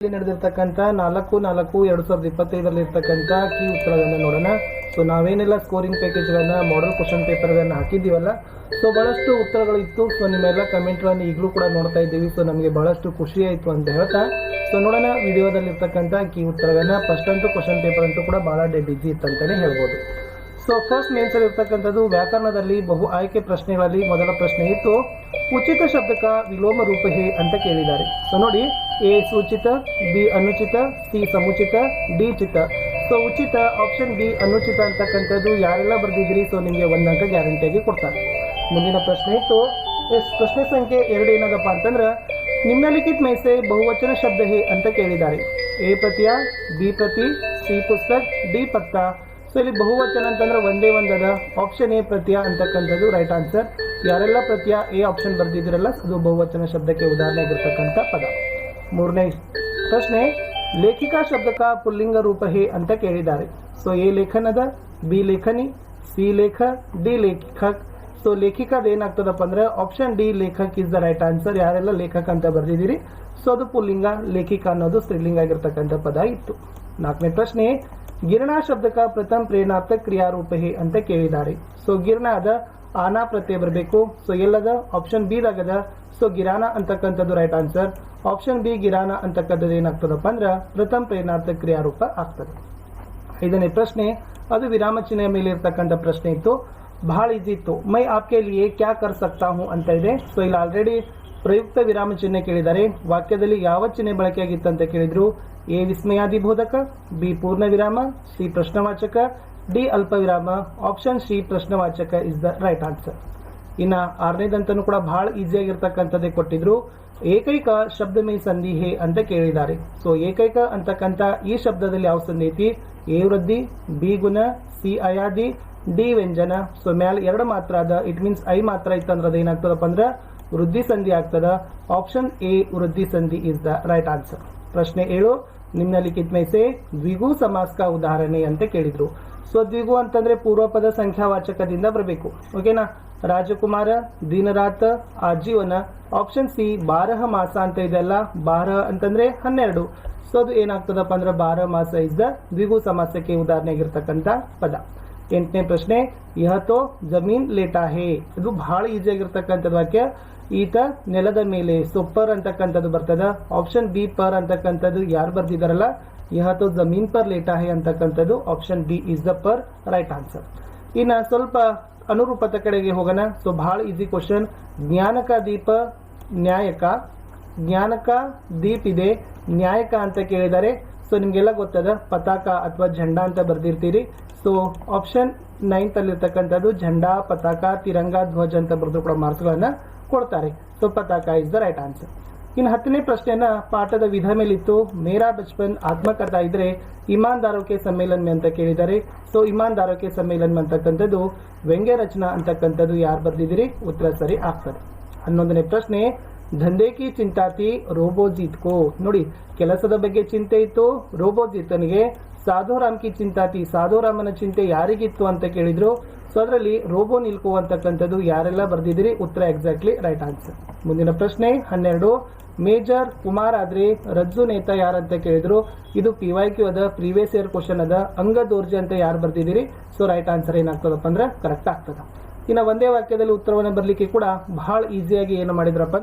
ಇಲ್ಲಿ ನಡೆದಿರ್ತಕ್ಕಂಥ 4/4/2025 ಇರ್ತಕ್ಕಂಥ ಕೀ ಉತ್ತರಗಳನ್ನು ನೋಡೋಣ. ಸೊ ನಾವೇನೆಲ್ಲ ಸ್ಕೋರಿಂಗ್ ಪ್ಯಾಕೇಜ್ಗಳನ್ನ ಮಾಡಲ್ ಕ್ವಶನ್ ಪೇಪರ್ಗಳನ್ನ ಹಾಕಿದ್ದೀವಲ್ಲ, ಸೊ ಬಹಳಷ್ಟು ಉತ್ತರಗಳು ಇತ್ತು. ಸೊ ನಿಮ್ಮೆಲ್ಲ ಕಮೆಂಟ್ಗಳನ್ನು ಈಗಲೂ ಕೂಡ ನೋಡ್ತಾ ಇದ್ದೀವಿ. ಸೊ ನಮಗೆ ಬಹಳಷ್ಟು ಖುಷಿ ಆಯಿತು ಅಂತ ಹೇಳ್ತಾ ಸೊ ನೋಡೋಣ ವಿಡಿಯೋದಲ್ಲಿರ್ತಕ್ಕಂಥ ಕೀ ಉತ್ತರಗಳನ್ನ. ಫಸ್ಟ್ ಅಂತೂ ಕ್ವಶನ್ ಪೇಪರ್ ಅಂತೂ ಕೂಡ ಬಹಳ ಬಿಜಿ ಇತ್ತಂತಾನೆ ಹೇಳ್ಬೋದು. ಸೊ ಫಸ್ಟ್ ಮೇನ್ಸ್ ಅಲ್ಲಿ ಇರ್ತಕ್ಕಂಥದ್ದು ವ್ಯಾಕರಣದಲ್ಲಿ ಬಹು ಆಯ್ಕೆ ಪ್ರಶ್ನೆಗಳಲ್ಲಿ ಮೊದಲ ಪ್ರಶ್ನೆ ಇತ್ತು, ಉಚಿತ ಶಬ್ದಕ ವಿಲೋಮ ರೂಪ ಹೇ ಅಂತ ಕೇಳಿದ್ದಾರೆ. ಸೊ ನೋಡಿ, ಎ ಸೂಚಿತ, ಬಿ ಅನುಚಿತ, ಸಿ ಸಮುಚಿತ, ಡಿ ಚಿತ. ಸೊ ಉಚಿತ ಆಪ್ಷನ್ ಬಿ ಅನುಚಿತ ಅಂತಕ್ಕಂಥದ್ದು ಯಾರೆಲ್ಲ ಬರ್ದಿದ್ರಿ ಸೊ ನಿಮಗೆ 1 ಅಂಕ ಗ್ಯಾರಂಟಿಯಾಗಿ ಕೊಡ್ತಾರೆ. ಮುಂದಿನ ಪ್ರಶ್ನೆ ಇತ್ತು, ಪ್ರಶ್ನೆ ಸಂಖ್ಯೆ 2 ಏನದಪ್ಪ ಅಂತಂದ್ರೆ ನಿಮ್ನಲಿಖಿತ में से ಬಹುವಚನ ಶಬ್ದ ಹೇ ಅಂತ ಕೇಳಿದ್ದಾರೆ. ಎ ಪ್ರತ್ಯಯ, ಬಿ ಪ್ರತಿ, ಸಿ ಪುಸ್ತಕ, ಡಿ ಪತ್ತ. ಸೊ ಇಲ್ಲಿ ಬಹುವಚನ ಅಂತಂದ್ರೆ ಒಂದೇ ಒಂದದ. ಆಪ್ಷನ್ ಎ ಪ್ರತ್ಯಯ ಅಂತಕ್ಕಂಥದ್ದು ರೈಟ್ ಆನ್ಸರ್. ಯಾರೆಲ್ಲ ಪ್ರತ್ಯಯ ಎ ಆಪ್ಷನ್ ಬರ್ದಿದ್ದೀರಲ್ಲ ಅದು ಬಹುವಚನ ಶಬ್ದಕ್ಕೆ ಉದಾಹರಣೆ ಆಗಿರ್ತಕ್ಕಂಥ ಪದ. ಮೂರನೇ ಪ್ರಶ್ನೆ, ಲೇಖಿಕಾ ಶಬ್ದಕ ಪುಲ್ಲಿಂಗ ರೂಪ ಹೇ ಅಂತ ಕೇಳಿದ್ದಾರೆ. ಸೊ ಎ ಲೇಖನದ, ಬಿ ಲೇಖನಿ, ಸಿ ಲೇಖ, ಡಿ ಲೇಖಕ್. ಸೊ ಲೇಖಿಕದ ಏನಾಗ್ತದಪ್ಪ ಅಂದ್ರೆ ಆಪ್ಷನ್ ಡಿ ಲೇಖಕ್ ಇಸ್ ದ ರೈಟ್ ಆನ್ಸರ್. ಯಾರೆಲ್ಲ ಲೇಖಕ್ ಅಂತ ಬರ್ದಿದ್ದೀರಿ ಸೊ ಅದು ಪುಲ್ಲಿಂಗ, ಲೇಖಿಕಾ ಅನ್ನೋದು ಸ್ತ್ರೀಲಿಂಗ ಆಗಿರ್ತಕ್ಕಂಥ ಪದ ಇತ್ತು. 4ನೇ ಪ್ರಶ್ನೆ, ಗಿರಣಾ ಶಬ್ದಕ ಪ್ರಥಮ ಪ್ರೇರಣಾತ್ಮಕ ಕ್ರಿಯಾರೂಪ ಹೇ ಅಂತ ಕೇಳಿದ್ದಾರೆ. ಸೊ ಗಿರಣಾದ ಆನಾ ಪ್ರತ್ಯಯ ಬರಬೇಕು. ಸೊ ಎಲ್ಲದ ಆಪ್ಷನ್ ಬಿ ದಾಗದ. ಸೊ ಗಿರಾನ ಅಂತಕ್ಕಂಥದ್ದು ರೈಟ್ ಆನ್ಸರ್. ಆಪ್ಷನ್ ಬಿ ಗಿರಾನ ಅಂತಕ್ಕಂಥದ್ದು ಏನಾಗ್ತದಪ್ಪ ಅಂದ್ರೆ ಪ್ರಥಮ ಪ್ರೇರಣಾತ್ಮಕ ಕ್ರಿಯಾರೂಪ ಆಗ್ತದೆ. 5ನೇ ಪ್ರಶ್ನೆ, ಅದು ವಿರಾಮ ಚಿಹ್ನೆಯ ಮೇಲೆ ಇರ್ತಕ್ಕಂಥ ಪ್ರಶ್ನೆ ಇತ್ತು, ಬಹಳ ಈಜಿ ಇತ್ತು. ಮೈ ಆಪ್ಕೆ ಲಿಯೇ ಕ್ಯಾ ಕರ್ ಸಕ್ತಾ ಹೂಂ ಅಂತ ಇದೆ. ಸೊ ಇಲ್ಲಿ ಆಲ್ರೆಡಿ ಪ್ರಯುಕ್ತ ವಿರಾಮ ಚಿಹ್ನೆ ಕೇಳಿದ್ದಾರೆ. ವಾಕ್ಯದಲ್ಲಿ ಯಾವ ಚಿಹ್ನೆ ಬಳಕೆಯಾಗಿತ್ತು ಅಂತ ಕೇಳಿದ್ರು. ಎ ವಿಸ್ಮಯಾದಿ ಬೋಧಕ, ಬಿ ಪೂರ್ಣ ವಿರಾಮ, ಸಿ ಪ್ರಶ್ನವಾಚಕ, ಡಿ ಅಲ್ಪ ವಿರಾಮ. ಆಪ್ಷನ್ ಸಿ ಪ್ರಶ್ನವಾಚಕ ಇಸ್ ದ ರೈಟ್ ಆನ್ಸರ್. ಇನ್ನ 6ನೇದಂತನೂ ಕೂಡ ಬಹಳ ಈಸಿ ಆಗಿರ್ತಕ್ಕಂಥದ್ದೇ ಕೊಟ್ಟಿದ್ರು. ಏಕೈಕ ಶಬ್ದ ಮೇ ಸಂಧಿ ಹೇ ಅಂತ ಕೇಳಿದ್ದಾರೆ. ಸೊ ಏಕೈಕ ಅಂತಕ್ಕಂಥ ಈ ಶಬ್ದದಲ್ಲಿ ಯಾವ ಸಂಧಿ ಐತಿ? ಎ ವೃದ್ಧಿ, ಬಿ ಗುಣ, ಸಿ ಅಯಾದಿ, ಡಿ ವ್ಯಂಜನ. ಸೊ ಮ್ಯಾಲ 2 ಮಾತ್ರ ಅದ, ಇಟ್ ಮೀನ್ಸ್ ಐ ಮಾತ್ರ ಇತ್ತಂದ್ರೆ ಅದು ಏನಾಗ್ತದಪ್ಪ ಅಂದ್ರೆ ವೃದ್ಧಿ ಸಂಧಿ ಆಗ್ತದ. ಆಪ್ಷನ್ ಎ ವೃದ್ಧಿ ಸಂಧಿ ಇಸ್ ದ ರೈಟ್ ಆನ್ಸರ್. ಪ್ರಶ್ನೆ 7, ನಿಮ್ನಲಿಖಿತ में से ದ್ವಿಗು ಸಮಾಸ का ಉದಾಹರಣೆ ಅಂತ ಕೇಳಿದ್ರು. ಸೊ ದ್ವಿಗು ಅಂತಂದ್ರೆ ಪೂರ್ವಪದ ಸಂಖ್ಯಾವಾಚಕದಿಂದ ಬರಬೇಕು. ಓಕೆನಾ? ರಾಜಕುಮಾರ, ದಿನರಾತ, ಆಜೀವನ. ಆಪ್ಷನ್ ಸಿ 12 ಮಾಸ ಅಂತ ಇದೆಲ್ಲ. 12 ಅಂತಂದ್ರೆ 12. ಸೊ ಅದು ಏನಾಗ್ತದಪ್ಪ ಅಂದ್ರೆ 12 ಮಾಸ ಇಸ್ ದ ದ್ವಿಗು ಸಮಾಸಕ್ಕೆ ಉದಾಹರಣೆ ಆಗಿರ್ತಕ್ಕಂಥ ಪದ. 8ನೇ ಪ್ರಶ್ನೆ, ಯಹ ತೋ ಜಮೀನ್ ಲೇಟಾ ಹೇ. ಇದು ಬಹಳ ಈಸಿ ಆಗಿರ್ತಕ್ಕಂಥದ್ದು ವಾಕ್ಯ. ಈತ ನೆಲದ ಮೇಲೆ. ಸೊ ಪರ್ ಅಂತಕ್ಕಂಥದ್ದು ಬರ್ತದ. ಆಪ್ಷನ್ ಬಿ ಪರ್ ಅಂತಕ್ಕಂಥದ್ದು ಯಾರು ಬರ್ದಿದಾರಲ್ಲ ಯಹ ತೋ ಜಮೀನ್ ಪರ್ ಲೇಟಾ ಹೇ ಅಂತಕ್ಕಂಥದ್ದು option B is the per right answer. ಇನ್ನ ಸ್ವಲ್ಪ ಅನುರೂಪತ ಕಡೆಗೆ ಹೋಗೋಣ. ಸೊ ಬಹಳ ಈಸಿ ಕ್ವಶನ್. ಜ್ಞಾನಕ ದೀಪ, ನ್ಯಾಯಕ. ಜ್ಞಾನಕ ದೀಪ್ ಇದೆ, ನ್ಯಾಯಕ ಅಂತ ಕೇಳಿದ್ದಾರೆ. ಸೊ ನಿಮ್ಗೆಲ್ಲ ಗೊತ್ತದ ಪತಾಕ ಅಥವಾ ಝಂಡಾ ಅಂತ ಬರ್ದಿರ್ತೀರಿ. ಸೊ ಆಪ್ಷನ್ 9th ಅಲ್ಲಿರ್ತಕ್ಕಂಥದ್ದು ಝಂಡಾ, ಪತಾಕ, ತಿರಂಗ, ಧ್ವಜ ಅಂತ ಬರೆದು ಕೂಡ ಮಾರ್ಕ್ಸ್ಗಳನ್ನ ಕೊಡ್ತಾರೆ. ಸೊ ಪತಾಕ ಇಸ್ ದ ರೈಟ್ ಆನ್ಸರ್. ಇನ್ನು 10ನೇ ಪ್ರಶ್ನೆನ ಪಾಠದ ವಿಧ ಮೇಲಿತ್ತು. ಮೇರಾ ಬಚ್ಪನ್ ಆತ್ಮಕಥಾ ಇದ್ರೆ ಇಮಾನ್ದಾರೋಕೆ ಸಮ್ಮೇಳನ ಅಂತ ಕೇಳಿದ್ದಾರೆ. ಸೊ ಇಮಾನ್ದಾರೋಕೆ ಸಮ್ಮೇಳನ ಅಂತಕ್ಕಂಥದ್ದು ವ್ಯಂಗ್ಯ ರಚನಾ ಅಂತಕ್ಕಂಥದ್ದು ಯಾರು ಬರ್ದಿದ್ದೀರಿ ಉತ್ತರ ಸರಿ ಆಗ್ತದೆ. 11ನೇ ಪ್ರಶ್ನೆ, ಧಂಧೆ ಕಿ ಚಿಂತಾತಿ ರೋಬೋಜಿತ್ ಕೋ. ನೋಡಿ, ಕೆಲಸದ ಬಗ್ಗೆ ಚಿಂತೆ ಇತ್ತು ರೋಬೋಜಿತನಿಗೆ. ಸಾಧುರಾಮ್ ಕಿ ಚಿಂತಾತಿ, ಸಾಧುರಾಮನ ಚಿಂತೆ ಯಾರಿಗಿತ್ತು ಅಂತ ಕೇಳಿದ್ರು. ಸೊ ಅದರಲ್ಲಿ ರೋಬೋ ನಿಲ್ಕೋ ಅಂತಕ್ಕಂಥದ್ದು ಯಾರೆಲ್ಲ ಬರ್ದಿದ್ದೀರಿ ಉತ್ತರ ಎಕ್ಸಾಕ್ಟ್ಲಿ ರೈಟ್ ಆನ್ಸರ್. ಮುಂದಿನ ಪ್ರಶ್ನೆ 12, ಮೇಜರ್ ಕುಮಾರ್ ಆದ್ರೆ ರಜ್ಜು ನೇತಾ ಯಾರಂತ ಕೇಳಿದ್ರು. ಇದು PYQ ಅದ, ಪ್ರೀವಿಯಸ್ ಇಯರ್ ಕ್ವಶನ್ ಅದ. ಅಂಗದೋರ್ಜೆ ಅಂತ ಯಾರು ಬರ್ದಿದ್ದೀರಿ. ಸೊ ರೈಟ್ ಆನ್ಸರ್ ಏನಾಗ್ತದಪ್ಪ ಅಂದ್ರೆ ಕರೆಕ್ಟ್ ಆಗ್ತದ. ಇನ್ನು ಒಂದೇ ವಾಕ್ಯದಲ್ಲಿ ಉತ್ತರವನ್ನು ಬರ್ಲಿಕ್ಕೆ ಕೂಡ ಬಹಳ ಈಸಿಯಾಗಿ ಏನು ಮಾಡಿದ್ರಪ್ಪ